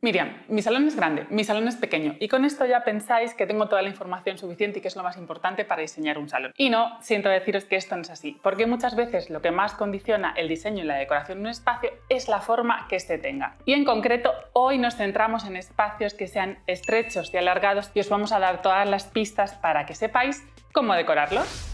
Miriam, mi salón es grande, mi salón es pequeño y con esto ya pensáis que tengo toda la información suficiente y que es lo más importante para diseñar un salón. Y no, siento deciros que esto no es así, porque muchas veces lo que más condiciona el diseño y la decoración de un espacio es la forma que éste tenga. Y en concreto, hoy nos centramos en espacios que sean estrechos y alargados y os vamos a dar todas las pistas para que sepáis cómo decorarlos.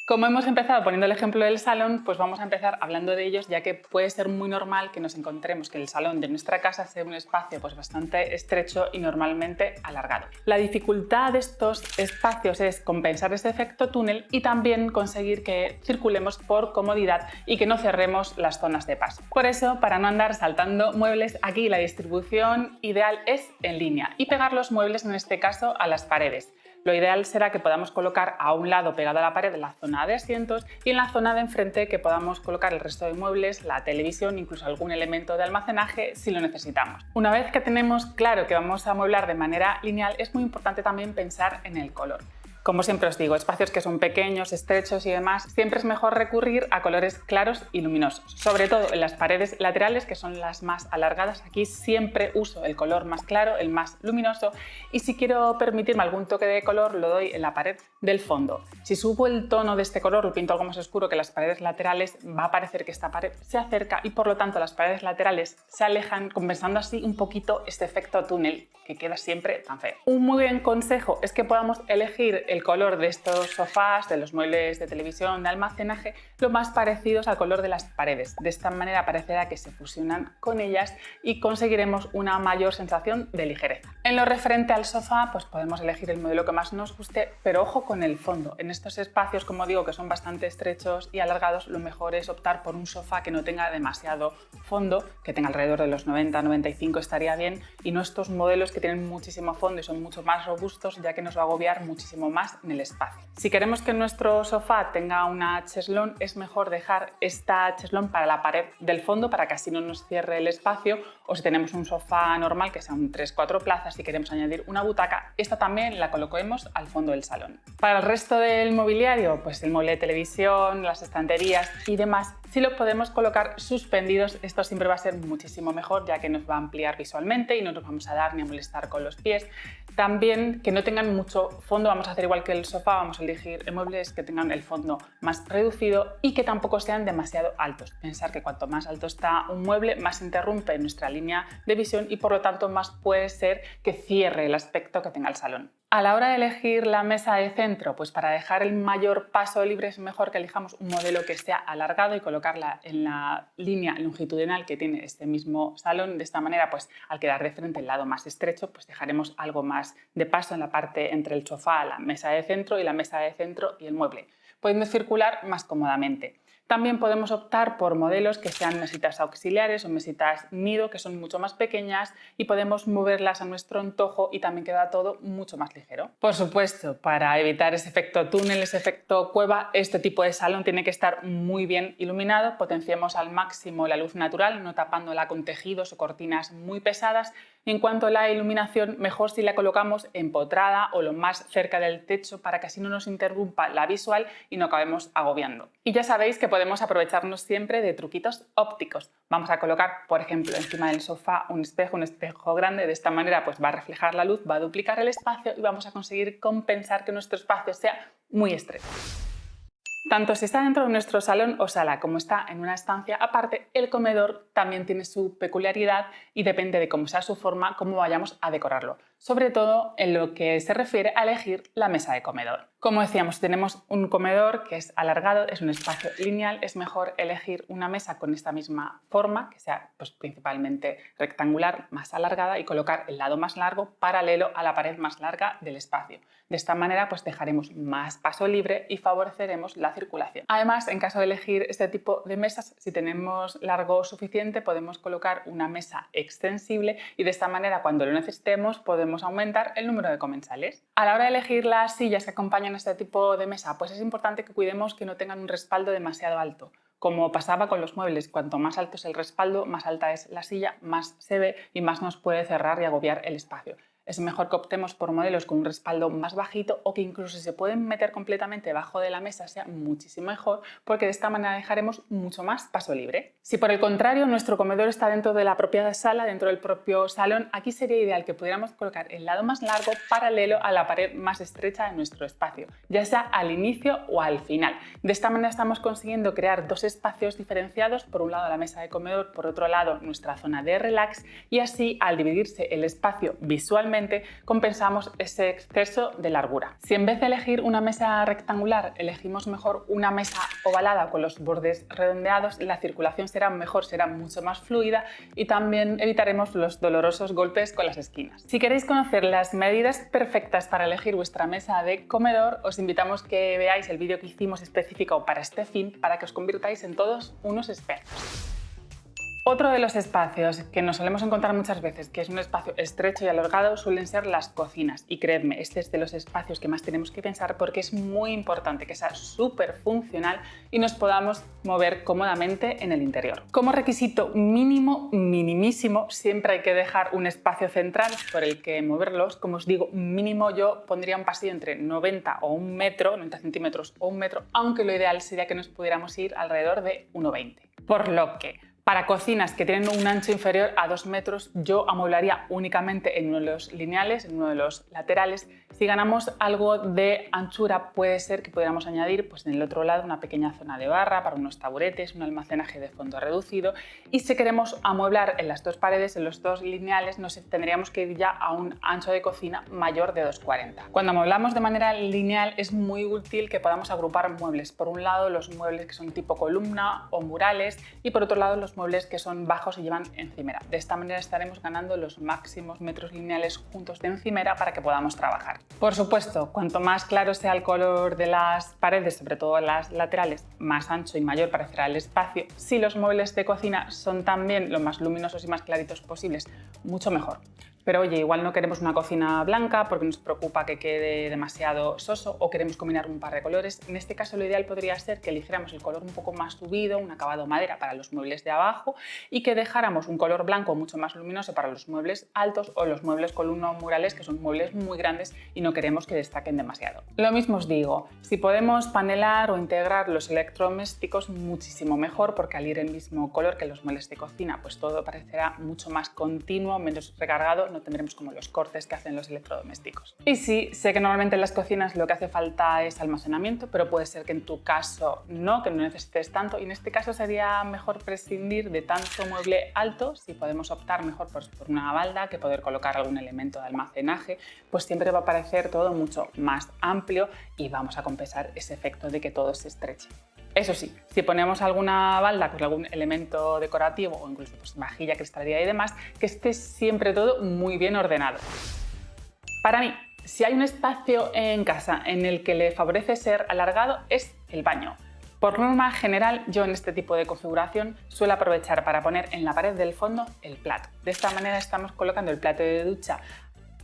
Como hemos empezado poniendo el ejemplo del salón, pues vamos a empezar hablando de ellos, ya que puede ser muy normal que nos encontremos que el salón de nuestra casa sea un espacio pues bastante estrecho y normalmente alargado. La dificultad de estos espacios es compensar ese efecto túnel y también conseguir que circulemos por comodidad y que no cerremos las zonas de paso. Por eso, para no andar saltando muebles, aquí la distribución ideal es en línea y pegar los muebles, en este caso, a las paredes. Lo ideal será que podamos colocar a un lado pegado a la pared la zona de asientos y en la zona de enfrente que podamos colocar el resto de muebles, la televisión, incluso algún elemento de almacenaje si lo necesitamos. Una vez que tenemos claro que vamos a amueblar de manera lineal, es muy importante también pensar en el color. Como siempre os digo, espacios que son pequeños, estrechos y demás, siempre es mejor recurrir a colores claros y luminosos. Sobre todo en las paredes laterales, que son las más alargadas, aquí siempre uso el color más claro, el más luminoso, y si quiero permitirme algún toque de color lo doy en la pared del fondo. Si subo el tono de este color, lo pinto algo más oscuro que las paredes laterales, va a parecer que esta pared se acerca y por lo tanto las paredes laterales se alejan, compensando así un poquito este efecto túnel que queda siempre tan feo. Un muy buen consejo es que podamos elegir el color de estos sofás, de los muebles de televisión, de almacenaje, lo más parecidos al color de las paredes. De esta manera parecerá que se fusionan con ellas y conseguiremos una mayor sensación de ligereza. En lo referente al sofá, pues podemos elegir el modelo que más nos guste, pero ojo con el fondo. En estos espacios, como digo, que son bastante estrechos y alargados, lo mejor es optar por un sofá que no tenga demasiado fondo, que tenga alrededor de los 90-95 estaría bien, y no estos modelos que tienen muchísimo fondo y son mucho más robustos, ya que nos va a agobiar muchísimo más en el espacio. Si queremos que nuestro sofá tenga una cheslón, es mejor dejar esta cheslón para la pared del fondo para que así no nos cierre el espacio, o si tenemos un sofá normal que sea un 3-4 plazas y queremos añadir una butaca, esta también la coloquemos al fondo del salón. Para el resto del mobiliario, pues el mueble de televisión, las estanterías y demás, si los podemos colocar suspendidos, esto siempre va a ser muchísimo mejor, ya que nos va a ampliar visualmente y no nos vamos a dar ni a molestar con los pies. También que no tengan mucho fondo, vamos a hacer igual que el sofá, vamos a elegir muebles que tengan el fondo más reducido y que tampoco sean demasiado altos. Pensar que cuanto más alto está un mueble, más interrumpe nuestra línea de visión y por lo tanto más puede ser que cierre el aspecto que tenga el salón. A la hora de elegir la mesa de centro, pues para dejar el mayor paso libre es mejor que elijamos un modelo que sea alargado y colocarla en la línea longitudinal que tiene este mismo salón. De esta manera, pues al quedar de frente el lado más estrecho, pues dejaremos algo más de paso en la parte entre el sofá, la mesa de centro y la mesa de centro y el mueble, pudiendo circular más cómodamente. También podemos optar por modelos que sean mesitas auxiliares o mesitas nido, que son mucho más pequeñas y podemos moverlas a nuestro antojo y también queda todo mucho más ligero. Por supuesto, para evitar ese efecto túnel, ese efecto cueva, este tipo de salón tiene que estar muy bien iluminado. Potenciemos al máximo la luz natural, no tapándola con tejidos o cortinas muy pesadas. Y en cuanto a la iluminación, mejor si la colocamos empotrada o lo más cerca del techo para que así no nos interrumpa la visual y no acabemos agobiando. Y ya sabéis que podemos aprovecharnos siempre de truquitos ópticos. Vamos a colocar, por ejemplo, encima del sofá un espejo grande. De esta manera pues va a reflejar la luz, va a duplicar el espacio y vamos a conseguir compensar que nuestro espacio sea muy estrecho. Tanto si está dentro de nuestro salón o sala como está en una estancia aparte, el comedor también tiene su peculiaridad y depende de cómo sea su forma, cómo vayamos a decorarlo, sobre todo en lo que se refiere a elegir la mesa de comedor. Como decíamos, tenemos un comedor que es alargado, es un espacio lineal, es mejor elegir una mesa con esta misma forma, que sea pues, principalmente rectangular, más alargada, y colocar el lado más largo paralelo a la pared más larga del espacio. De esta manera pues, dejaremos más paso libre y favoreceremos la circulación. Además, en caso de elegir este tipo de mesas, si tenemos largo suficiente, podemos colocar una mesa extensible y de esta manera, cuando lo necesitemos, podemos aumentar el número de comensales. A la hora de elegir las sillas que acompañan a este tipo de mesa, pues es importante que cuidemos que no tengan un respaldo demasiado alto. Como pasaba con los muebles, cuanto más alto es el respaldo, más alta es la silla, más se ve y más nos puede cerrar y agobiar el espacio. Es mejor que optemos por modelos con un respaldo más bajito o que incluso se pueden meter completamente debajo de la mesa, sea muchísimo mejor, porque de esta manera dejaremos mucho más paso libre. Si por el contrario nuestro comedor está dentro de la propia sala, dentro del propio salón, aquí sería ideal que pudiéramos colocar el lado más largo paralelo a la pared más estrecha de nuestro espacio, ya sea al inicio o al final. De esta manera estamos consiguiendo crear dos espacios diferenciados, por un lado la mesa de comedor, por otro lado nuestra zona de relax, y así al dividirse el espacio visualmente compensamos ese exceso de largura. Si en vez de elegir una mesa rectangular elegimos mejor una mesa ovalada con los bordes redondeados, la circulación será mejor, será mucho más fluida y también evitaremos los dolorosos golpes con las esquinas. Si queréis conocer las medidas perfectas para elegir vuestra mesa de comedor, os invitamos que veáis el vídeo que hicimos específico para este fin, para que os convirtáis en todos unos expertos. Otro de los espacios que nos solemos encontrar muchas veces, que es un espacio estrecho y alargado, suelen ser las cocinas. Y creedme, este es de los espacios que más tenemos que pensar porque es muy importante que sea súper funcional y nos podamos mover cómodamente en el interior. Como requisito mínimo, minimísimo, siempre hay que dejar un espacio central por el que moverlos. Como os digo, mínimo yo pondría un pasillo entre 90 o 1 metro, 90 centímetros o 1 metro, aunque lo ideal sería que nos pudiéramos ir alrededor de 1,20. Por lo que para cocinas que tienen un ancho inferior a 2 metros, yo amueblaría únicamente en uno de los lineales, en uno de los laterales. Si ganamos algo de anchura, puede ser que pudiéramos añadir pues, en el otro lado una pequeña zona de barra para unos taburetes, un almacenaje de fondo reducido. Y si queremos amueblar en las dos paredes, en los dos lineales, tendríamos que ir ya a un ancho de cocina mayor de 2,40. Cuando amueblamos de manera lineal es muy útil que podamos agrupar muebles. Por un lado, los muebles que son tipo columna o murales y por otro lado, los muebles que son bajos y llevan encimera. De esta manera estaremos ganando los máximos metros lineales juntos de encimera para que podamos trabajar. Por supuesto, cuanto más claro sea el color de las paredes, sobre todo las laterales, más ancho y mayor parecerá el espacio. Si los muebles de cocina son también lo más luminosos y más claritos posibles, mucho mejor. Pero oye, igual no queremos una cocina blanca porque nos preocupa que quede demasiado soso o queremos combinar un par de colores. En este caso lo ideal podría ser que eligiéramos el color un poco más subido, un acabado madera para los muebles de abajo y que dejáramos un color blanco mucho más luminoso para los muebles altos o los muebles columna o murales, que son muebles muy grandes y no queremos que destaquen demasiado. Lo mismo os digo, si podemos panelar o integrar los electrodomésticos muchísimo mejor, porque al ir el mismo color que los muebles de cocina pues todo parecerá mucho más continuo, menos recargado, no tendremos como los cortes que hacen los electrodomésticos. Y sí, sé que normalmente en las cocinas lo que hace falta es almacenamiento, pero puede ser que en tu caso no, que no necesites tanto, y en este caso sería mejor prescindir de tanto mueble alto. Si podemos optar mejor por una balda que poder colocar algún elemento de almacenaje, pues siempre va a parecer todo mucho más amplio y vamos a compensar ese efecto de que todo se estreche. Eso sí, si ponemos alguna balda con algún elemento decorativo o incluso pues, vajilla, cristalería y demás, que esté siempre todo muy bien ordenado. Para mí, si hay un espacio en casa en el que le favorece ser alargado, es el baño. Por norma general, yo en este tipo de configuración suelo aprovechar para poner en la pared del fondo el plato. De esta manera estamos colocando el plato de ducha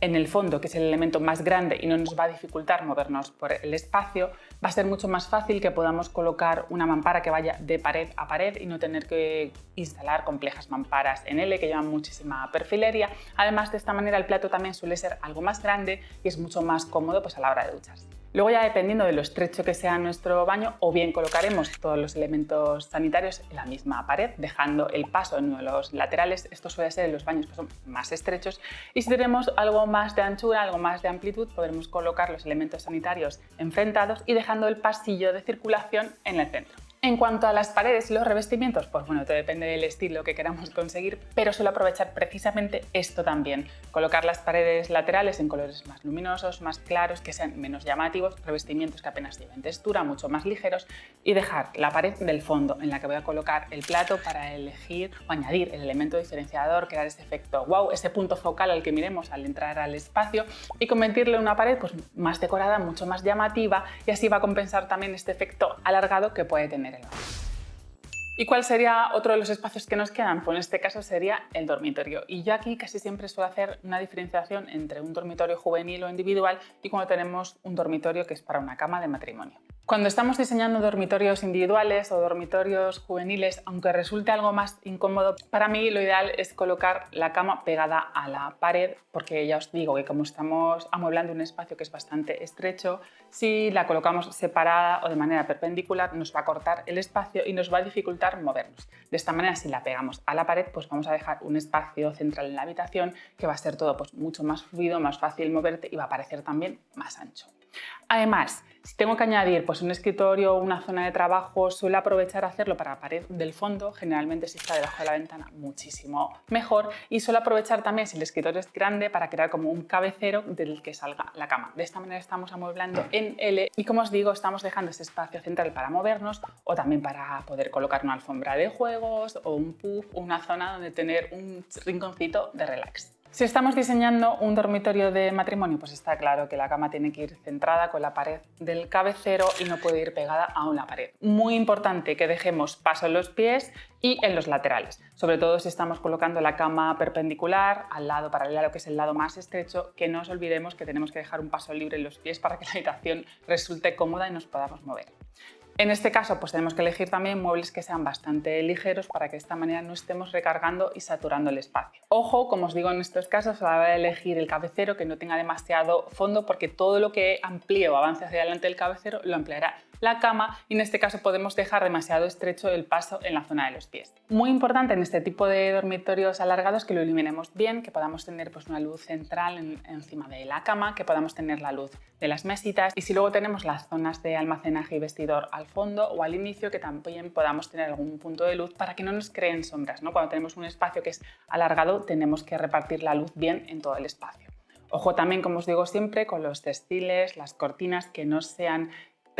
en el fondo, que es el elemento más grande y no nos va a dificultar movernos por el espacio. Va a ser mucho más fácil que podamos colocar una mampara que vaya de pared a pared y no tener que instalar complejas mamparas en L que llevan muchísima perfilería. Además, de esta manera el plato también suele ser algo más grande y es mucho más cómodo pues, a la hora de ducharse. Luego ya dependiendo de lo estrecho que sea nuestro baño, o bien colocaremos todos los elementos sanitarios en la misma pared, dejando el paso en uno de los laterales. Esto suele ser en los baños que son más estrechos. Y si tenemos algo más de anchura, algo más de amplitud, podremos colocar los elementos sanitarios enfrentados y dejando el pasillo de circulación en el centro. En cuanto a las paredes y los revestimientos, pues bueno, todo depende del estilo que queramos conseguir, pero suelo aprovechar precisamente esto también. Colocar las paredes laterales en colores más luminosos, más claros, que sean menos llamativos, revestimientos que apenas lleven textura, mucho más ligeros, y dejar la pared del fondo en la que voy a colocar el plato para elegir o añadir el elemento diferenciador, crear ese efecto wow, ese punto focal al que miremos al entrar al espacio y convertirlo en una pared pues, más decorada, mucho más llamativa, y así va a compensar también este efecto alargado que puede tener el baño. ¿Y cuál sería otro de los espacios que nos quedan? Pues en este caso sería el dormitorio. Y yo aquí casi siempre suelo hacer una diferenciación entre un dormitorio juvenil o individual y cuando tenemos un dormitorio que es para una cama de matrimonio. Cuando estamos diseñando dormitorios individuales o dormitorios juveniles, aunque resulte algo más incómodo, para mí lo ideal es colocar la cama pegada a la pared, porque ya os digo que como estamos amueblando un espacio que es bastante estrecho, si la colocamos separada o de manera perpendicular nos va a cortar el espacio y nos va a dificultar movernos. De esta manera, si la pegamos a la pared, pues vamos a dejar un espacio central en la habitación que va a ser todo pues, mucho más fluido, más fácil moverte y va a parecer también más ancho. Además, si tengo que añadir pues, un escritorio o una zona de trabajo, suelo aprovechar hacerlo para la pared del fondo, generalmente si está debajo de la ventana muchísimo mejor, y suelo aprovechar también si el escritorio es grande para crear como un cabecero del que salga la cama. De esta manera estamos amueblando en L y como os digo estamos dejando ese espacio central para movernos o también para poder colocar una alfombra de juegos o un puff, una zona donde tener un rinconcito de relax. Si estamos diseñando un dormitorio de matrimonio, pues está claro que la cama tiene que ir centrada con la pared del cabecero y no puede ir pegada a una pared. Muy importante que dejemos paso en los pies y en los laterales, sobre todo si estamos colocando la cama perpendicular al lado paralelo, que es el lado más estrecho, que no os olvidemos que tenemos que dejar un paso libre en los pies para que la habitación resulte cómoda y nos podamos mover. En este caso, pues tenemos que elegir también muebles que sean bastante ligeros para que de esta manera no estemos recargando y saturando el espacio. Ojo, como os digo en estos casos, a la hora de elegir el cabecero que no tenga demasiado fondo, porque todo lo que amplíe o avance hacia adelante del cabecero lo ampliará la cama y en este caso podemos dejar demasiado estrecho el paso en la zona de los pies. Muy importante en este tipo de dormitorios alargados que lo iluminemos bien, que podamos tener pues, una luz central encima de la cama, que podamos tener la luz de las mesitas y si luego tenemos las zonas de almacenaje y vestidor al fondo o al inicio, que también podamos tener algún punto de luz para que no nos creen sombras, ¿no? Cuando tenemos un espacio que es alargado tenemos que repartir la luz bien en todo el espacio. Ojo también, como os digo siempre, con los textiles, las cortinas que no sean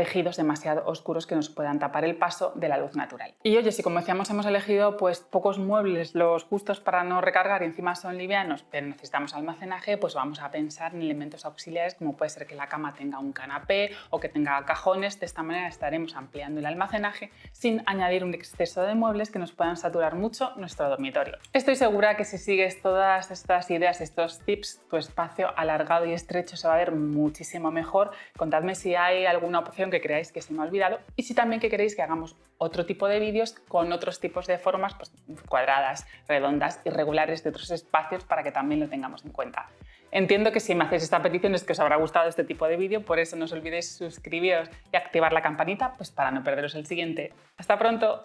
tejidos demasiado oscuros que nos puedan tapar el paso de la luz natural. Y oye, si como decíamos hemos elegido pues pocos muebles, los justos para no recargar y encima son livianos, pero necesitamos almacenaje, pues vamos a pensar en elementos auxiliares como puede ser que la cama tenga un canapé o que tenga cajones. De esta manera estaremos ampliando el almacenaje sin añadir un exceso de muebles que nos puedan saturar mucho nuestro dormitorio. Estoy segura que si sigues todas estas ideas, estos tips, tu espacio alargado y estrecho se va a ver muchísimo mejor. Contadme si hay alguna opción que creáis que se me ha olvidado y si también que queréis que hagamos otro tipo de vídeos con otros tipos de formas pues, cuadradas, redondas, irregulares de otros espacios para que también lo tengamos en cuenta. Entiendo que si me hacéis esta petición es que os habrá gustado este tipo de vídeo, por eso no os olvidéis suscribiros y activar la campanita pues, para no perderos el siguiente. ¡Hasta pronto!